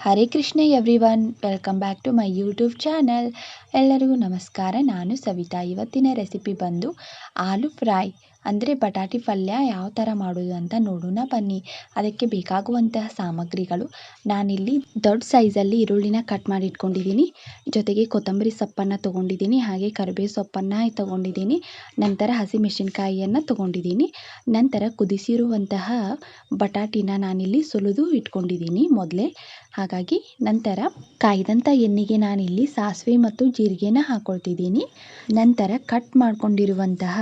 Hare Krishna everyone, welcome back to my YouTube channel. ಎಲ್ಲರಿಗೂ ನಮಸ್ಕಾರ. ನಾನು ಸವಿತಾ. ಇವತ್ತಿನ ರೆಸಿಪಿ ಬಂದು ಆಲೂ ಫ್ರೈ ಅಂದರೆ ಬಟಾಟಿ ಪಲ್ಯ ಯಾವ ಥರ ಮಾಡೋದು ಅಂತ ನೋಡೋಣ ಬನ್ನಿ. ಅದಕ್ಕೆ ಬೇಕಾಗುವಂತಹ ಸಾಮಗ್ರಿಗಳು, ನಾನಿಲ್ಲಿ ದೊಡ್ಡ ಸೈಜಲ್ಲಿ ಈರುಳ್ಳಿನ ಕಟ್ ಮಾಡಿ ಇಟ್ಕೊಂಡಿದ್ದೀನಿ. ಜೊತೆಗೆ ಕೊತ್ತಂಬರಿ ಸೊಪ್ಪನ್ನು ತೊಗೊಂಡಿದ್ದೀನಿ, ಹಾಗೆ ಕರಿಬೇವು ಸೊಪ್ಪನ್ನು ತೊಗೊಂಡಿದ್ದೀನಿ. ನಂತರ ಹಸಿಮೆಣಸಿನ್ಕಾಯಿಯನ್ನು ತೊಗೊಂಡಿದ್ದೀನಿ. ನಂತರ ಕುದಿಸಿರುವಂತಹ ಬಟಾಟಿನ ನಾನಿಲ್ಲಿ ಸುಲಿದು ಇಟ್ಕೊಂಡಿದ್ದೀನಿ ಮೊದಲೇ. ಹಾಗಾಗಿ ನಂತರ ಕಾಯ್ದಂಥ ಎಣ್ಣೆಗೆ ನಾನಿಲ್ಲಿ ಸಾಸಿವೆ ಮತ್ತು ಜೀರಿಗೆನ ಹಾಕ್ಕೊಳ್ತಿದ್ದೀನಿ. ನಂತರ ಕಟ್ ಮಾಡ್ಕೊಂಡಿರುವಂತಹ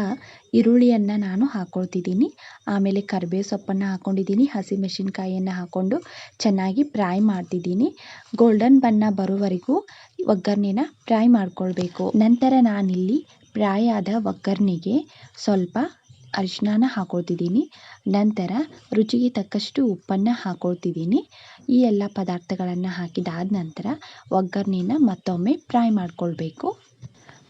ಈರುಳ್ಳಿಯನ್ನು ನಾನು ಹಾಕ್ಕೊಳ್ತಿದ್ದೀನಿ. ಆಮೇಲೆ ಕರಿಬೇವು ಸೊಪ್ಪನ್ನು ಹಾಕ್ಕೊಂಡಿದ್ದೀನಿ. ಹಸಿಮೆಣಸಿನ್ಕಾಯಿಯನ್ನು ಹಾಕ್ಕೊಂಡು ಚೆನ್ನಾಗಿ ಫ್ರೈ ಮಾಡ್ತಿದ್ದೀನಿ. ಗೋಲ್ಡನ್ ಬಣ್ಣ ಬರೋವರೆಗೂ ಒಗ್ಗರಣೆನ ಫ್ರೈ ಮಾಡ್ಕೊಳ್ಬೇಕು. ನಂತರ ನಾನಿಲ್ಲಿ ಫ್ರೈ ಆದ ಒಗ್ಗರಣೆಗೆ ಸ್ವಲ್ಪ ಅರಿಶಿನ ಹಾಕ್ಕೊಳ್ತಿದ್ದೀನಿ. ನಂತರ ರುಚಿಗೆ ತಕ್ಕಷ್ಟು ಉಪ್ಪನ್ನು ಹಾಕ್ಕೊಳ್ತಿದ್ದೀನಿ. ಈ ಎಲ್ಲ ಪದಾರ್ಥಗಳನ್ನು ಹಾಕಿದಾದ ನಂತರ ಒಗ್ಗರಣೆನ ಮತ್ತೊಮ್ಮೆ ಫ್ರೈ ಮಾಡ್ಕೊಳ್ಬೇಕು.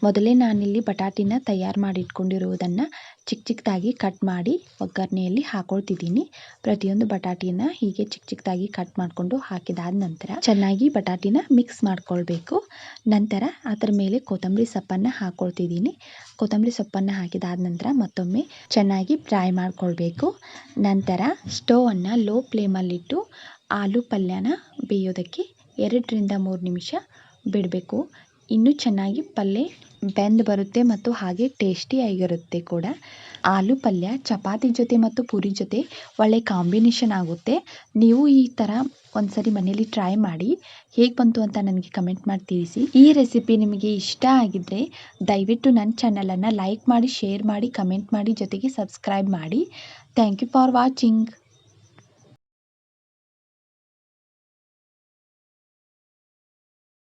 ಮೊದಲೇ ನಾನಿಲ್ಲಿ ಬಟಾಟಿನ ತಯಾರು ಮಾಡಿ ಇಟ್ಕೊಂಡಿರುವುದನ್ನು ಚಿಕ್ಕ ಚಿಕ್ಕದಾಗಿ ಕಟ್ ಮಾಡಿ ಒಗ್ಗರಣೆಯಲ್ಲಿ ಹಾಕ್ಕೊಳ್ತಿದ್ದೀನಿ. ಪ್ರತಿಯೊಂದು ಬಟಾಟಿನ ಹೀಗೆ ಚಿಕ್ಕ ಚಿಕ್ಕದಾಗಿ ಕಟ್ ಮಾಡಿಕೊಂಡು ಹಾಕಿದಾದ ನಂತರ ಚೆನ್ನಾಗಿ ಬಟಾಟಿನ ಮಿಕ್ಸ್ ಮಾಡ್ಕೊಳ್ಬೇಕು. ನಂತರ ಅದರ ಮೇಲೆ ಕೊತ್ತಂಬರಿ ಸೊಪ್ಪನ್ನು ಹಾಕ್ಕೊಳ್ತಿದ್ದೀನಿ. ಕೊತ್ತಂಬರಿ ಸೊಪ್ಪನ್ನು ಹಾಕಿದಾದ ನಂತರ ಮತ್ತೊಮ್ಮೆ ಚೆನ್ನಾಗಿ ಫ್ರೈ ಮಾಡ್ಕೊಳ್ಬೇಕು. ನಂತರ ಸ್ಟೋವನ್ನು ಲೋ ಫ್ಲೇಮಲ್ಲಿಟ್ಟು ಆಲೂ ಪಲ್ಯನ ಬೇಯೋದಕ್ಕೆ 2-3 ನಿಮಿಷ ಬಿಡಬೇಕು. ಇನ್ನೂ ಚೆನ್ನಾಗಿ ಪಲ್ಯ ಬೆಂದು ಬರುತ್ತೆ ಮತ್ತು ಹಾಗೆ ಟೇಸ್ಟಿಯಾಗಿರುತ್ತೆ ಕೂಡ. ಆಲೂ ಪಲ್ಯ ಚಪಾತಿ ಜೊತೆ ಮತ್ತು ಪೂರಿ ಜೊತೆ ಒಳ್ಳೆ ಕಾಂಬಿನೇಷನ್ ಆಗುತ್ತೆ. ನೀವು ಈ ಥರ ಒಂದ್ಸರಿ ಮನೇಲಿ ಟ್ರೈ ಮಾಡಿ ಹೇಗೆ ಬಂತು ಅಂತ ನನಗೆ ಕಮೆಂಟ್ ಮಾಡಿ ತಿಳಿಸಿ. ಈ ರೆಸಿಪಿ ನಿಮಗೆ ಇಷ್ಟ ಆಗಿದ್ದರೆ ದಯವಿಟ್ಟು ನನ್ನ ಚಾನಲನ್ನು ಲೈಕ್ ಮಾಡಿ, ಶೇರ್ ಮಾಡಿ, ಕಮೆಂಟ್ ಮಾಡಿ, ಜೊತೆಗೆ ಸಬ್ಸ್ಕ್ರೈಬ್ ಮಾಡಿ. Thank you for watching.